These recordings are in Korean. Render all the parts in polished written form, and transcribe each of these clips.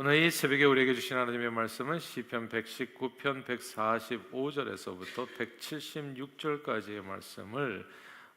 오늘 이 새벽에 우리에게 주신 하나님의 말씀은 시편 119편 145절에서부터 176절까지의 말씀을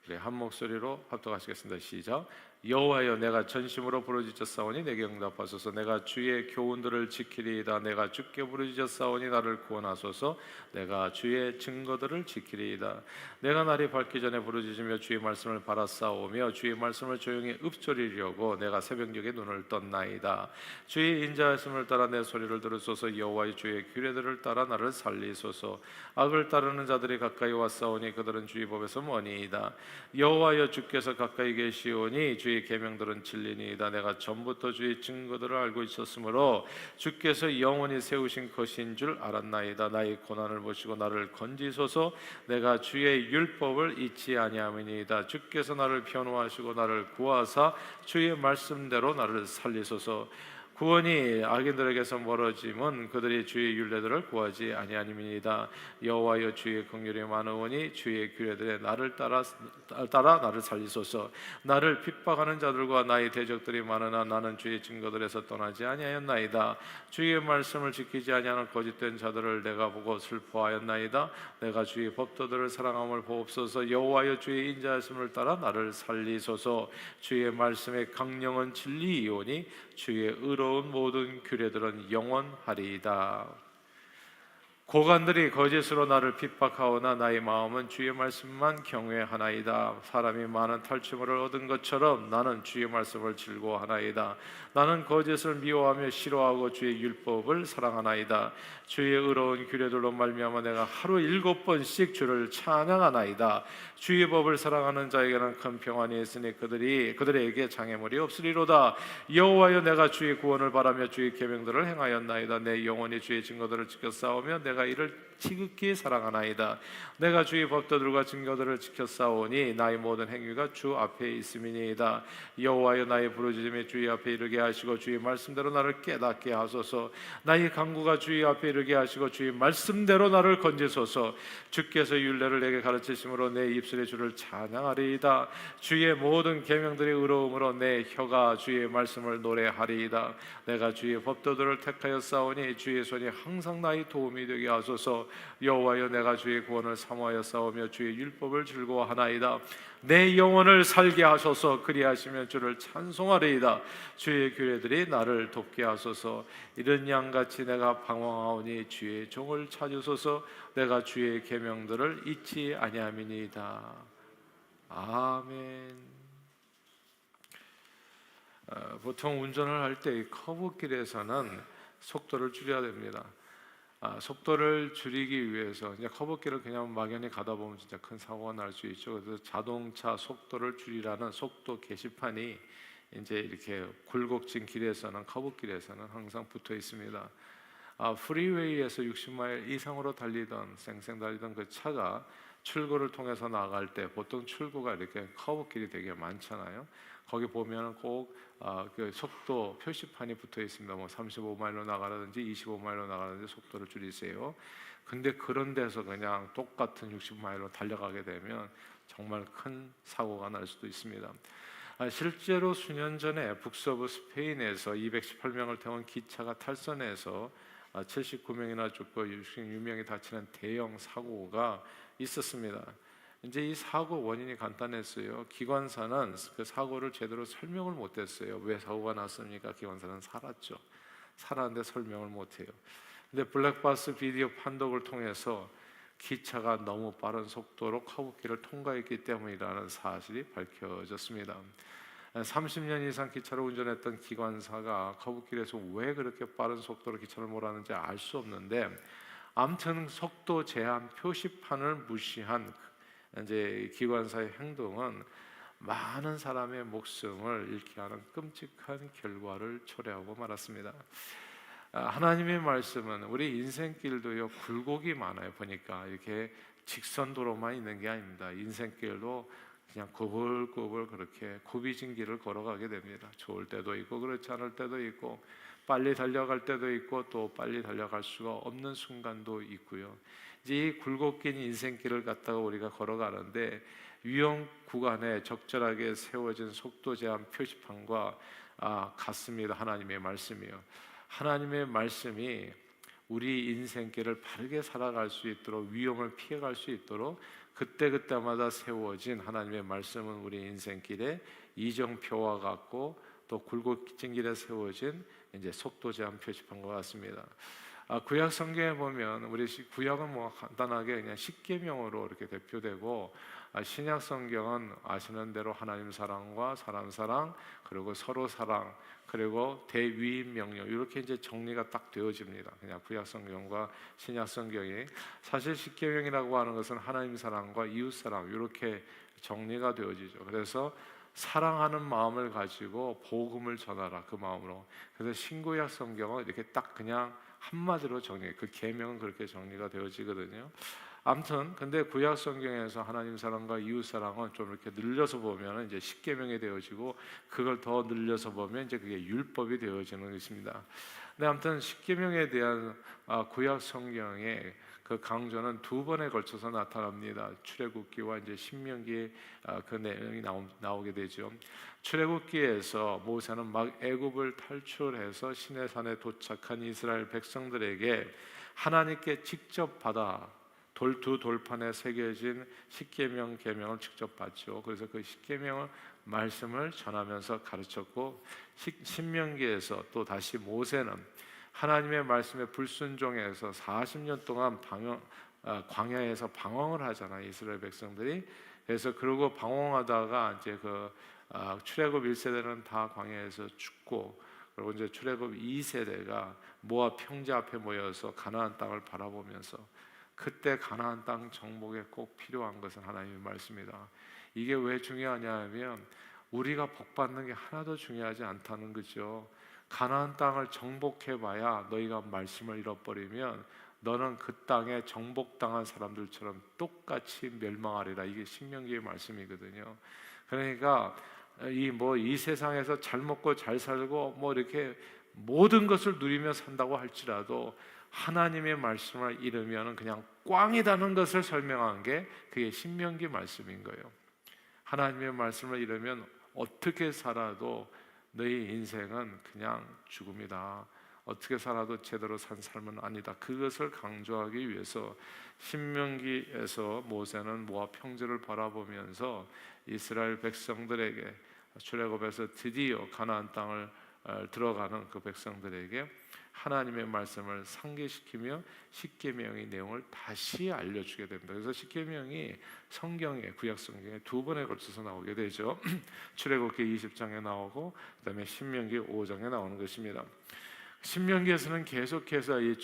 우리 한 목소리로 합독하시겠습니다. 시작. 여호와여, 내가 전심으로 부르짖었사오니 내게 응답하소서. 내가 주의 교훈들을 지키리이다. 내가 주께 부르짖었사오니 나를 구원하소서. 내가 주의 증거들을 지키리이다. 내가 날이 밝기 전에 부르짖으며 주의 말씀을 바라싸오며 주의 말씀을 조용히 읊조리려고 내가 새벽녘에 눈을 떴나이다. 주의 인자하심을 따라 내 소리를 들으소서. 여호와의 주의 규례들을 따라 나를 살리소서. 악을 따르는 자들이 가까이 왔사오니 그들은 주의 법에서 머니이다. 여호와여, 주께서 가까이 계시오니 주의 계명들은 진리니이다. 내가 전부터 주의 증거들을 알고 있었으므로 주께서 영원히 세우신 것인 줄 알았나이다. 나의 고난을 보시고 나를 건지소서. 내가 주의 율법을 잊지 아니함이니이다. 주께서 나를 변호하시고 나를 구하사 주의 말씀대로 나를 살리소서. 구원이 악인들에게서 멀어짐은 그들이 주의 율례들을 구하지 아니함이니이다. 여호와여, 주의 긍휼이 많으오니 주의 규례들에 나를 따라 나를 살리소서. 나를 핍박하는 자들과 나의 대적들이 많으나 나는 주의 증거들에서 떠나지 아니하였나이다. 주의 말씀을 지키지 아니하는 거짓된 자들을 내가 보고 슬퍼하였나이다. 내가 주의 법도들을 사랑함을 보옵소서. 여호와여, 주의 인자하심을 따라 나를 살리소서. 주의 말씀의 강령은 진리이오니 주의 의로운 모든 규례들은 영원하리이다. 고관들이 거짓으로 나를 핍박하오나 나의 마음은 주의 말씀만 경외하나이다. 사람이 많은 탈취물을 얻은 것처럼 나는 주의 말씀을 즐거워하나이다. 나는 거짓을 미워하며 싫어하고 주의 율법을 사랑하나이다. 주의 의로운 규례들로 말미암아 내가 하루 7번씩 주를 찬양하나이다. 주의 법을 사랑하는 자에게는 큰 평안이 있으니 그들에게 장애물이 없으리로다. 여호와여, 내가 주의 구원을 바라며 주의 계명들을 행하였나이다. 내 영혼이 주의 증거들을 지켜 싸우며 내가 이를 지극히 사랑하나이다. 내가 주의 법도들과 증거들을 지켜 싸우니 나의 모든 행위가 주 앞에 있음이니이다. 여호와여, 나의 부르짖음이 주의 앞에 이르게 하시고 주의 말씀대로 나를 깨닫게 하소서. 나의 간구가 주의 앞에 이르게 하시고 주의 말씀대로 나를 건지소서. 주께서 율례를 내게 가르치심으로 내 입술의 주를 찬양하리이다. 주의 모든 계명들이 의로움으로 내 혀가 주의 말씀을 노래하리이다. 내가 주의 법도들을 택하여 싸우니 주의 손이 항상 나의 도움이 되게 하소서. 여호와여, 내가 주의 구원을 사모하여 싸우며 주의 율법을 즐거워하나이다. 내 영혼을 살게 하소서. 그리하시면 주를 찬송하리이다. 주의 규례들이 나를 돕게 하소서. 이른 양같이 내가 방황하오니 주의 종을 찾으소서. 내가 주의 계명들을 잊지 아니함이니이다. 아멘. 보통 운전을 할 때 커브길에서는 속도를 줄여야 됩니다. 속도를 줄이기 위해서 이제 커브길을 그냥 막연히 가다 보면 진짜 큰 사고가 날 수 있죠. 그래서 자동차 속도를 줄이라는 속도 게시판이 이제 이렇게 굴곡진 길에서는 커브길에서는 항상 붙어 있습니다. 프리웨이에서 60마일 이상으로 쌩쌩 달리던 그 차가 출구를 통해서 나갈 때 보통 출구가 이렇게 커브길이 되게 많잖아요. 거기 보면 꼭 그 속도 표시판이 붙어 있습니다. 뭐 35마일로 나가라든지 25마일로 나가라든지 속도를 줄이세요. 근데 그런 데서 그냥 똑같은 60마일로 달려가게 되면 정말 큰 사고가 날 수도 있습니다. 실제로 수년 전에 북서부 스페인에서 218명을 태운 기차가 탈선해서 79명이나 죽고 66명이 다치는 대형 사고가 있었습니다. 이제 이 사고 원인이 간단했어요. 기관사는 그 사고를 제대로 설명을 못했어요. 왜 사고가 났습니까? 기관사는 살았죠. 살았는데 설명을 못해요. 근데 블랙박스 비디오 판독을 통해서 기차가 너무 빠른 속도로 커브길을 통과했기 때문이라는 사실이 밝혀졌습니다. 30년 이상 기차를 운전했던 기관사가 커브길에서 왜 그렇게 빠른 속도로 기차를 몰았는지 알 수 없는데, 아무튼 속도 제한 표시판을 무시한 이제 기관사의 행동은 많은 사람의 목숨을 잃게 하는 끔찍한 결과를 초래하고 말았습니다. 하나님의 말씀은 우리 인생길도요 굴곡이 많아요. 보니까 이렇게 직선도로만 있는 게 아닙니다. 인생길도 그냥 꼬불꼬불 그렇게 굽이진 길을 걸어가게 됩니다. 좋을 때도 있고 그렇지 않을 때도 있고, 빨리 달려갈 때도 있고 또 빨리 달려갈 수가 없는 순간도 있고요. 이제 이 굴곡긴 인생길을 갖다가 우리가 걸어가는데 위험 구간에 적절하게 세워진 속도 제한 표시판과 같습니다. 하나님의 말씀이요. 하나님의 말씀이 우리 인생길을 바르게 살아갈 수 있도록, 위험을 피해갈 수 있도록 그때그때마다 세워진 하나님의 말씀은 우리 인생길에 이정표와 같고, 또 굴곡진 길에 세워진 이제 속도 제한 표지판 것 같습니다. 구약 성경에 보면 우리 구약은 뭐 간단하게 그냥 십계명으로 이렇게 대표되고, 신약 성경은 아시는 대로 하나님 사랑과 사람 사랑, 그리고 서로 사랑, 그리고 대위임 명령, 이렇게 이제 정리가 딱 되어집니다. 그냥 구약 성경과 신약 성경이. 사실 십계명이라고 하는 것은 하나님 사랑과 이웃 사랑, 이렇게 정리가 되어지죠. 그래서 사랑하는 마음을 가지고 복음을 전하라, 그 마음으로. 그래서 신구약 성경은 이렇게 딱 그냥 한마디로 정리, 그 계명은 그렇게 정리가 되어지거든요. 아무튼 근데 구약 성경에서 하나님 사랑과 이웃 사랑은 좀 이렇게 늘려서 보면 이제 십계명이 되어지고, 그걸 더 늘려서 보면 이제 그게 율법이 되어지는 것입니다. 근데 아무튼 십계명에 대한 구약 성경의 그 강조는 두 번에 걸쳐서 나타납니다. 출애굽기와 이제 신명기, 그 내용이 나오게 되죠. 출애굽기에서 모세는 막 애굽을 탈출해서 시내산에 도착한 이스라엘 백성들에게 하나님께 직접 받아 두 돌판에 새겨진 십계명 계명을 직접 받죠. 그래서 그 십계명을 말씀을 전하면서 가르쳤고, 신명기에서 또 다시 모세는 하나님의 말씀에 불순종해서 40년 동안 광야에서 방황을 하잖아요, 이스라엘 백성들이. 그래서 그러고 방황하다가 이제 출애굽 1세대는 다 광야에서 죽고, 그리고 이제 출애굽 2세대가 모압 평지 앞에 모여서 가나안 땅을 바라보면서, 그때 가나안 땅 정복에 꼭 필요한 것은 하나님의 말씀이다. 이게 왜 중요하냐면 우리가 복 받는 게 하나도 중요하지 않다는 거죠. 가나안 땅을 정복해봐야 너희가 말씀을 잃어버리면 너는 그 땅에 정복당한 사람들처럼 똑같이 멸망하리라. 이게 신명기의 말씀이거든요. 그러니까 이 세상에서 잘 먹고 잘 살고 뭐 이렇게 모든 것을 누리며 산다고 할지라도 하나님의 말씀을 잃으면 그냥 꽝이라는 것을 설명한 게 그게 신명기 말씀인 거예요. 하나님의 말씀을 잃으면 어떻게 살아도 너희 인생은 그냥 죽음이다. 어떻게 살아도 제대로 산 삶은 아니다. 그것을 강조하기 위해서 신명기에서 모세는 모압 평지를 바라보면서 이스라엘 백성들에게, 출애굽에서 드디어 가나안 땅을 들어가는 그 백성들에게 하나님의 말씀을 상기시키며 십계명의 내용을 다시 알려주게 됩니다. 그래서 십계명이 성경에, 구약 성경에 두 번에 걸쳐서 나오게 되죠. 출애굽기 20장에 나오고, 그다음에 신명기 5장에 나오는 것입니다. 신명기에서는 계속해서 이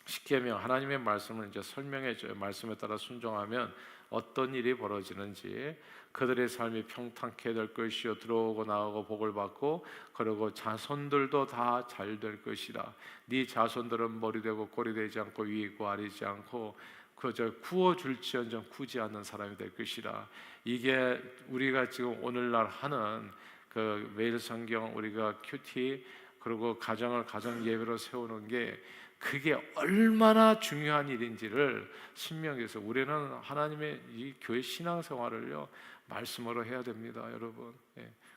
십계명, 하나님의 말씀을 이제 설명해줘요. 말씀에 따라 순종하면 어떤 일이 벌어지는지, 그들의 삶이 평탄케 될 것이요, 들어오고 나오고 복을 받고, 그리고 자손들도 다 잘 될 것이라. 네 자손들은 머리 되고 꼬리 되지 않고 위 있고 아래지 않고 그저 구워줄지언정 구지 않는 사람이 될 것이라. 이게 우리가 지금 오늘날 하는 그 매일 성경, 우리가 큐티, 그리고 가정 예배로 세우는 게 그게 얼마나 중요한 일인지를 신명기에서, 우리는 하나님의 이 교회 신앙생활을요 말씀으로 해야 됩니다, 여러분.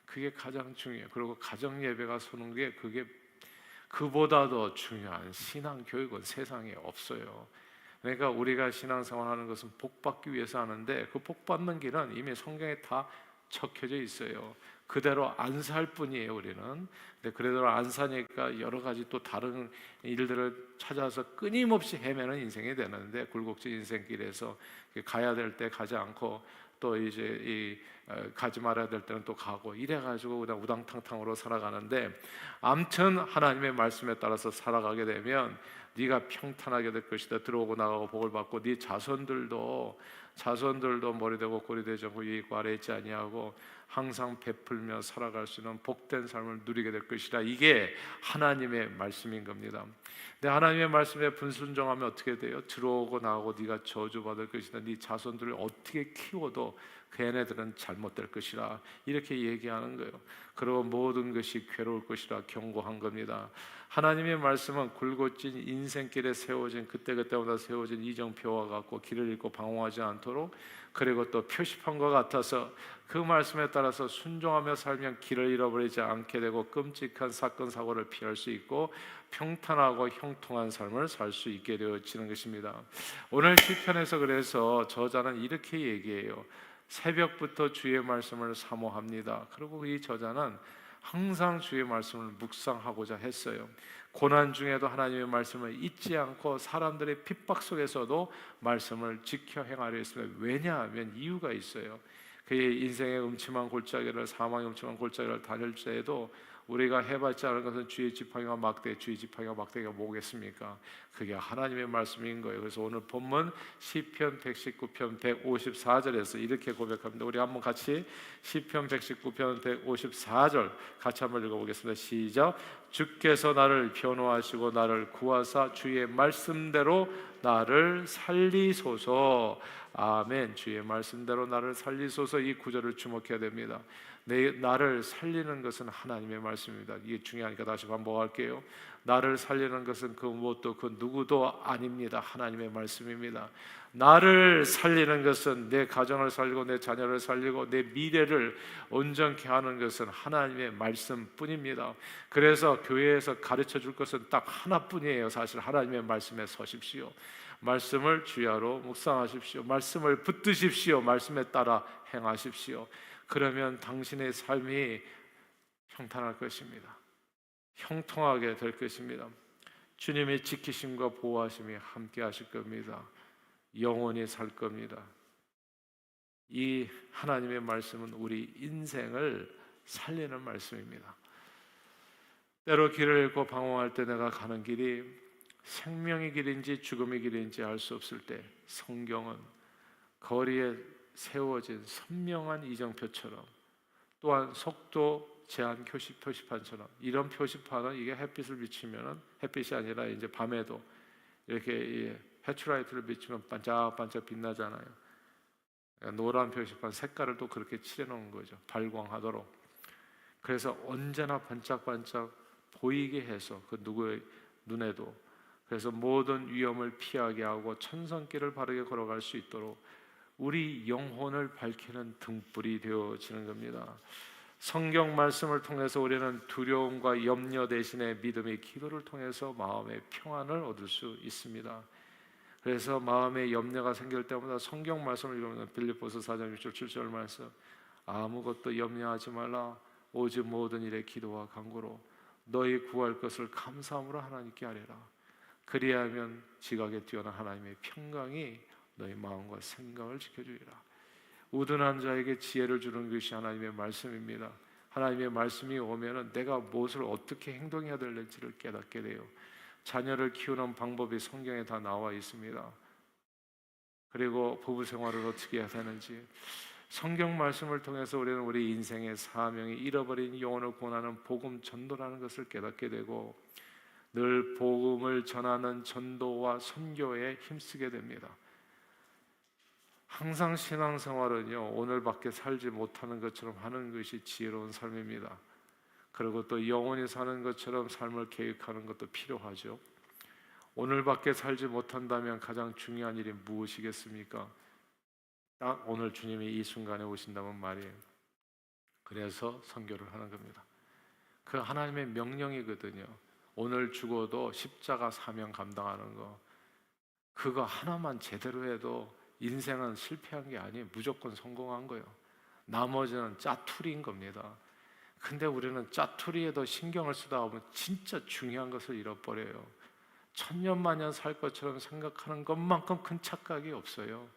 그게 가장 중요해요. 그리고 가정 예배가 서는 게 그게 그보다 더 중요한 신앙 교육은 세상에 없어요. 그러니까 우리가 신앙생활하는 것은 복 받기 위해서 하는데, 그 복 받는 길은 이미 성경에 다 적혀져 있어요. 그대로 안 살 뿐이에요, 우리는. 근데 그대로 안 사니까 여러 가지 또 다른 일들을 찾아서 끊임없이 헤매는 인생이 되는데, 굴곡진 인생길에서 가야 될 때 가지 않고, 또 이제 가지 말아야 될 때는 또 가고, 이래가지고 그냥 우당탕탕으로 살아가는데, 암튼 하나님의 말씀에 따라서 살아가게 되면 네가 평탄하게 될 것이다. 들어오고 나가고 복을 받고, 네 자손들도 머리 되고 꼬리 되지 않고 위에 있고 아래에 있지 아니하고 항상 베풀며 살아갈 수 있는 복된 삶을 누리게 될 것이라. 이게 하나님의 말씀인 겁니다. 근데 하나님의 말씀에 불순종하면 어떻게 돼요? 들어오고 나가고 네가 저주받을 것이다. 네 자손들을 어떻게 키워도 걔네들은 잘못될 것이라 이렇게 얘기하는 거예요. 그리고 모든 것이 괴로울 것이라 경고한 겁니다. 하나님의 말씀은 굴곡진 인생길에 세워진 그때그때마다 세워진 이정표와 같고 길을 잃고 방황하지 않도록, 그리고 또 표시판 것 같아서 그 말씀에 따라서 순종하며 살면 길을 잃어버리지 않게 되고 끔찍한 사건 사고를 피할 수 있고 평탄하고 형통한 삶을 살 수 있게 되어지는 것입니다. 오늘 시편에서 그래서 저자는 이렇게 얘기해요. 새벽부터 주의 말씀을 사모합니다. 그리고 이 저자는 항상 주의 말씀을 묵상하고자 했어요. 고난 중에도 하나님의 말씀을 잊지 않고 사람들의 핍박 속에서도 말씀을 지켜 행하려 했습니다. 왜냐하면 이유가 있어요. 그의 인생의 음침한 골짜기를, 사망의 음침한 골짜기를 다닐 때에도 우리가 해봤지 않은 것은 주의 지팡이와 막대, 주의 지팡이와 막대가 뭐겠습니까? 그게 하나님의 말씀인 거예요. 그래서 오늘 본문 시편 119편 154절에서 이렇게 고백합니다. 우리 한번 같이 시편 119편 154절 같이 한번 읽어보겠습니다. 시작. 주께서 나를 변호하시고 나를 구하사 주의 말씀대로 나를 살리소서. 아멘. 주의 말씀대로 나를 살리소서. 이 구절을 주목해야 됩니다. 나를 살리는 것은 하나님의 말씀입니다. 이게 중요하니까 다시 반복할게요. 나를 살리는 것은 그 무엇도 그 누구도 아닙니다. 하나님의 말씀입니다. 나를 살리는 것은 내 가정을 살리고 내 자녀를 살리고 내 미래를 온전케 하는 것은 하나님의 말씀뿐입니다. 그래서 교회에서 가르쳐 줄 것은 딱 하나뿐이에요. 사실 하나님의 말씀에 서십시오. 말씀을 주야로 묵상하십시오. 말씀을 붙드십시오. 말씀에 따라 행하십시오. 그러면 당신의 삶이 평탄할 것입니다. 형통하게 될 것입니다. 주님의 지키심과 보호하심이 함께 하실 겁니다. 영원히 살 겁니다. 이 하나님의 말씀은 우리 인생을 살리는 말씀입니다. 때로 길을 잃고 방황할 때 내가 가는 길이 생명의 길인지 죽음의 길인지 알 수 없을 때 성경은 거리에 세워진 선명한 이정표처럼, 또한 속도 제한 표시판처럼, 이런 표시판은 이게 햇빛을 비치면은 햇빛이 아니라 이제 밤에도 이렇게 헤드라이트를 비치면 반짝반짝 빛나잖아요. 노란 표시판 색깔을 또 그렇게 칠해놓은 거죠. 발광하도록. 그래서 언제나 반짝반짝 보이게 해서 그 누구의 눈에도, 그래서 모든 위험을 피하게 하고 천성길을 바르게 걸어갈 수 있도록 우리 영혼을 밝히는 등불이 되어지는 겁니다. 성경 말씀을 통해서 우리는 두려움과 염려 대신에 믿음의 기도를 통해서 마음의 평안을 얻을 수 있습니다. 그래서 마음에 염려가 생길 때마다 성경 말씀을 읽으면 빌립보서 4장 6절 7절 말씀, 아무것도 염려하지 말라 오직 모든 일에 기도와 간구로 너희 구할 것을 감사함으로 하나님께 아뢰라. 그리하면 지각에 뛰어난 하나님의 평강이 너희 마음과 생각을 지켜주리라. 우둔한 자에게 지혜를 주는 것이 하나님의 말씀입니다. 하나님의 말씀이 오면은 내가 무엇을 어떻게 행동해야 될지를 깨닫게 돼요. 자녀를 키우는 방법이 성경에 다 나와 있습니다. 그리고 부부 생활을 어떻게 해야 되는지, 성경 말씀을 통해서 우리는 우리 인생의 사명이 잃어버린 영혼을 구원하는 복음 전도라는 것을 깨닫게 되고 늘 복음을 전하는 전도와 선교에 힘쓰게 됩니다. 항상 신앙생활은요, 오늘밖에 살지 못하는 것처럼 하는 것이 지혜로운 삶입니다. 그리고 또 영원히 사는 것처럼 삶을 계획하는 것도 필요하죠. 오늘밖에 살지 못한다면 가장 중요한 일이 무엇이겠습니까? 딱 오늘 주님이 이 순간에 오신다면 말이에요. 그래서 선교를 하는 겁니다. 그 하나님의 명령이거든요. 오늘 죽어도 십자가 사명 감당하는 거, 그거 하나만 제대로 해도 인생은 실패한 게 아니에요. 무조건 성공한 거예요. 나머지는 짜투리인 겁니다. 근데 우리는 짜투리에도 신경을 쓰다 보면 진짜 중요한 것을 잃어버려요. 천년만년 살 것처럼 생각하는 것만큼 큰 착각이 없어요.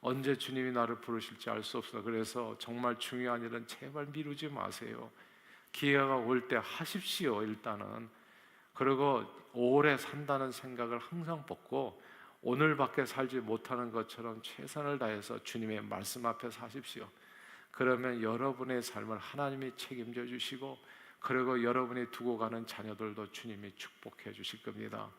언제 주님이 나를 부르실지 알 수 없어. 그래서 정말 중요한 일은 제발 미루지 마세요. 기회가 올 때 하십시오. 일단은. 그리고 오래 산다는 생각을 항상 벗고 오늘밖에 살지 못하는 것처럼 최선을 다해서 주님의 말씀 앞에 사십시오. 그러면 여러분의 삶을 하나님이 책임져 주시고, 그리고 여러분이 두고 가는 자녀들도 주님이 축복해 주실 겁니다.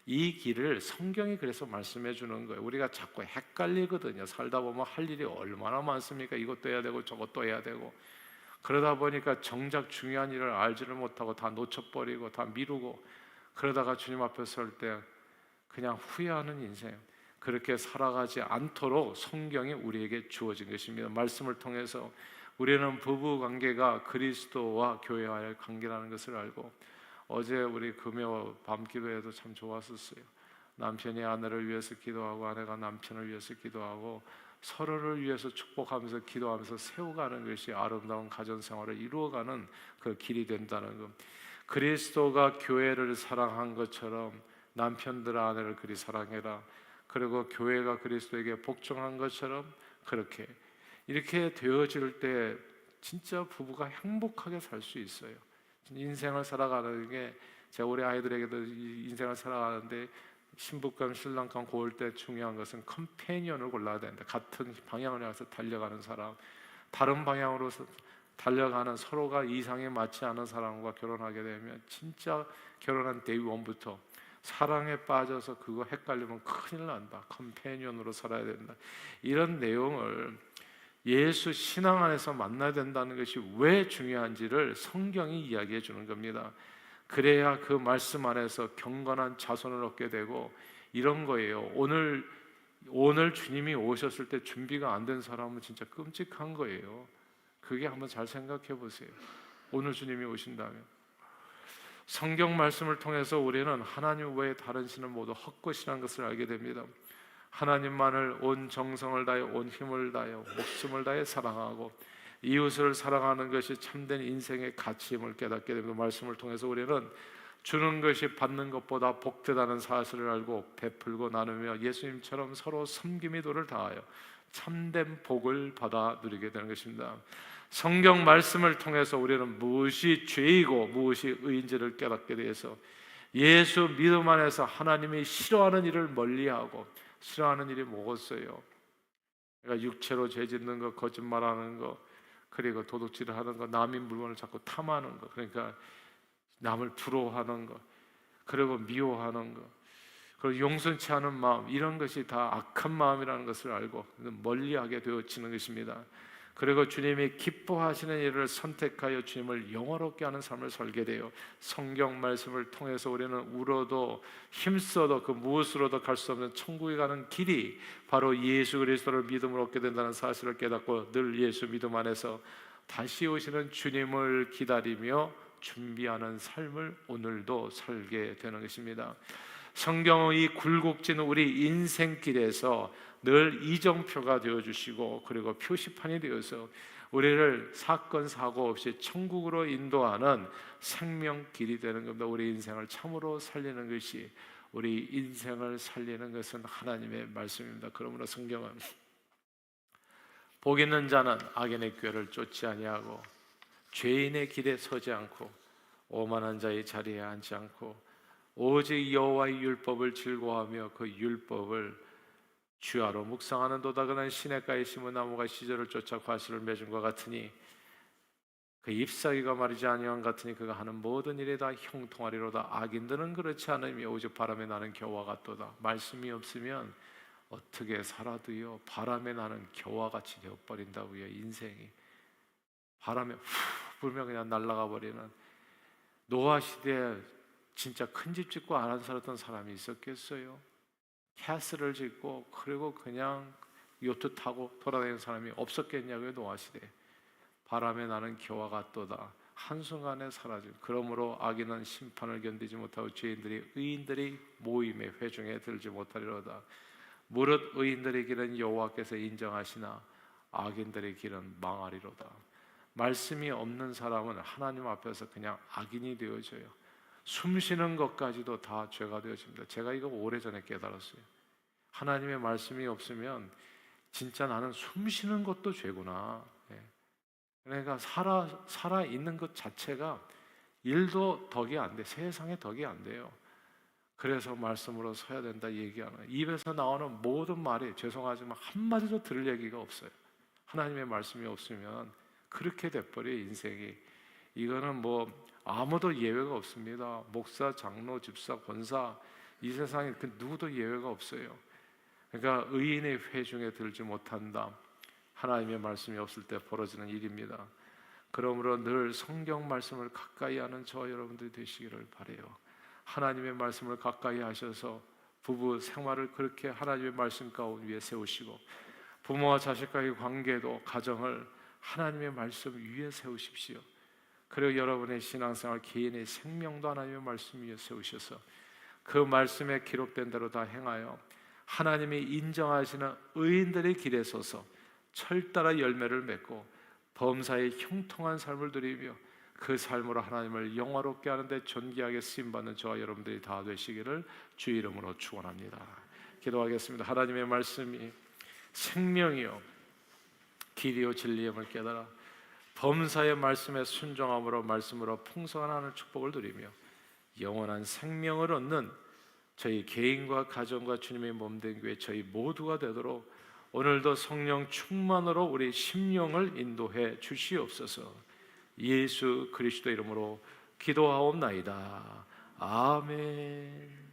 이 길을 성경이 그래서 말씀해 주는 거예요. 우리가 자꾸 헷갈리거든요. 살다 보면 할 일이 얼마나 많습니까? 이것도 해야 되고 저것도 해야 되고, 그러다 보니까 정작 중요한 일을 알지를 못하고 다 놓쳐버리고 다 미루고, 그러다가 주님 앞에 설 때 그냥 후회하는 인생, 그렇게 살아가지 않도록 성경이 우리에게 주어진 것입니다. 말씀을 통해서 우리는 부부 관계가 그리스도와 교회와의 관계라는 것을 알고, 어제 우리 금요 밤 기도회도 참 좋았었어요. 남편이 아내를 위해서 기도하고 아내가 남편을 위해서 기도하고 서로를 위해서 축복하면서 기도하면서 세워가는 것이 아름다운 가정생활을 이루어가는 그 길이 된다는 것. 그리스도가 교회를 사랑한 것처럼 남편들 아내를 그리 사랑해라. 그리고 교회가 그리스도에게 복종한 것처럼 그렇게 이렇게 되어질 때 진짜 부부가 행복하게 살 수 있어요. 인생을 살아가는 게, 제가 우리 아이들에게도 인생을 살아가는데 신부감 신랑감 고를 때 중요한 것은 컴패니언을 골라야 된다. 같은 방향을 향해서 달려가는 사람, 다른 방향으로 달려가는 서로가 이상에 맞지 않은 사람과 결혼하게 되면 진짜 결혼한 데이 원부터 사랑에 빠져서 그거 헷갈리면 큰일 난다. 컴패니언으로 살아야 된다. 이런 내용을 예수 신앙 안에서 만나야 된다는 것이 왜 중요한지를 성경이 이야기해 주는 겁니다. 그래야 그 말씀 안에서 경건한 자손을 얻게 되고 이런 거예요. 오늘 주님이 오셨을 때 준비가 안 된 사람은 진짜 끔찍한 거예요. 그게 한번 잘 생각해 보세요. 오늘 주님이 오신다면 성경 말씀을 통해서 우리는 하나님 외에 다른 신은 모두 헛것이라는 것을 알게 됩니다. 하나님만을 온 정성을 다해 온 힘을 다해 목숨을 다해 사랑하고 이웃을 사랑하는 것이 참된 인생의 가치임을 깨닫게 됩니다. 말씀을 통해서 우리는 주는 것이 받는 것보다 복되다는 사실을 알고 베풀고 나누며 예수님처럼 서로 섬김의 도를 다하여 참된 복을 받아 누리게 되는 것입니다. 성경 말씀을 통해서 우리는 무엇이 죄이고 무엇이 의인지를 깨닫게 되어서 예수 믿음 안에서 하나님이 싫어하는 일을 멀리하고, 싫어하는 일이 뭐겠어요? 그러니까 육체로 죄짓는 거, 거짓말하는 거, 그리고 도둑질을 하는 거, 남의 물건을 자꾸 탐하는 거, 그러니까 남을 부러워하는 거, 그리고 미워하는 거, 그리고 용서치 않은 마음, 이런 것이 다 악한 마음이라는 것을 알고 멀리하게 되어지는 것입니다. 그리고 주님이 기뻐하시는 일을 선택하여 주님을 영화롭게 하는 삶을 살게 돼요. 성경 말씀을 통해서 우리는 울어도 힘써도 그 무엇으로도 갈 수 없는 천국에 가는 길이 바로 예수 그리스도를 믿음으로 얻게 된다는 사실을 깨닫고 늘 예수 믿음 안에서 다시 오시는 주님을 기다리며 준비하는 삶을 오늘도 살게 되는 것입니다. 성경의 이 굴곡진 우리 인생길에서 늘 이정표가 되어주시고, 그리고 표시판이 되어서 우리를 사건 사고 없이 천국으로 인도하는 생명길이 되는 겁니다. 우리 인생을 참으로 살리는 것이, 우리 인생을 살리는 것은 하나님의 말씀입니다. 그러므로 성경은 복 있는 자는 악인의 꾀를 쫓지 아니하고 죄인의 길에 서지 않고 오만한 자의 자리에 앉지 않고 오직 여호와의 율법을 즐거워하며 그 율법을 주야로 묵상하는 도다. 그는 시냇가에 심은 나무가 시절을 쫓아 과실을 맺은 것 같으니 그 잎사귀가 마르지 아니한 같으니 그가 하는 모든 일에 다 형통하리로다. 악인들은 그렇지 않으며 오직 바람에 나는 겨와 같도다. 말씀이 없으면 어떻게 살아도요 바람에 나는 겨와 같이 되어버린다고요. 인생이 바람에 후 불면 그냥 날아가 버리는. 노아 시대에 진짜 큰 집 짓고 안 살았던 사람이 있었겠어요? 캐슬을 짓고 그리고 그냥 요트 타고 돌아다니는 사람이 없었겠냐고요. 노아 시대에. 바람에 나는 겨와 같도다. 한순간에 사라질. 그러므로 악인은 심판을 견디지 못하고 의인들이 모임의 회중에 들지 못하리로다. 무릇 의인들의 길은 여호와께서 인정하시나 악인들의 길은 망하리로다. 말씀이 없는 사람은 하나님 앞에서 그냥 악인이 되어져요. 숨 쉬는 것까지도 다 죄가 되어집니다. 제가 이거 오래전에 깨달았어요. 하나님의 말씀이 없으면 진짜 나는 숨 쉬는 것도 죄구나. 그러니까 살아 있는 것 자체가 일도 덕이 안 돼. 세상에 덕이 안 돼요. 그래서 말씀으로 서야 된다 얘기하는, 입에서 나오는 모든 말이 죄송하지만 한마디도 들을 얘기가 없어요. 하나님의 말씀이 없으면 그렇게 돼버려요. 인생이. 이거는 뭐 아무도 예외가 없습니다. 목사, 장로, 집사, 권사, 이 세상에 그 누구도 예외가 없어요. 그러니까 의인의 회중에 들지 못한다. 하나님의 말씀이 없을 때 벌어지는 일입니다. 그러므로 늘 성경 말씀을 가까이 하는 저와 여러분들이 되시기를 바라요. 하나님의 말씀을 가까이 하셔서 부부 생활을 그렇게 하나님의 말씀 가운데 세우시고, 부모와 자식과의 관계도 가정을 하나님의 말씀 위에 세우십시오. 그리고 여러분의 신앙생활, 개인의 생명도 하나님의 말씀 위에 세우셔서 그 말씀에 기록된 대로 다 행하여 하나님이 인정하시는 의인들의 길에 서서 철따라 열매를 맺고 범사에 형통한 삶을 누리며 그 삶으로 하나님을 영화롭게 하는데 존귀하게 쓰임받는 저와 여러분들이 다 되시기를 주의 이름으로 축원합니다. 기도하겠습니다. 하나님의 말씀이 생명이요 길이요 진리임을 깨달아 범사의 말씀에 순종함으로 말씀으로 풍성한 하늘 축복을 누리며 영원한 생명을 얻는 저희 개인과 가정과 주님의 몸된 교회 저희 모두가 되도록 오늘도 성령 충만으로 우리 심령을 인도해 주시옵소서. 예수 그리스도 이름으로 기도하옵나이다. 아멘.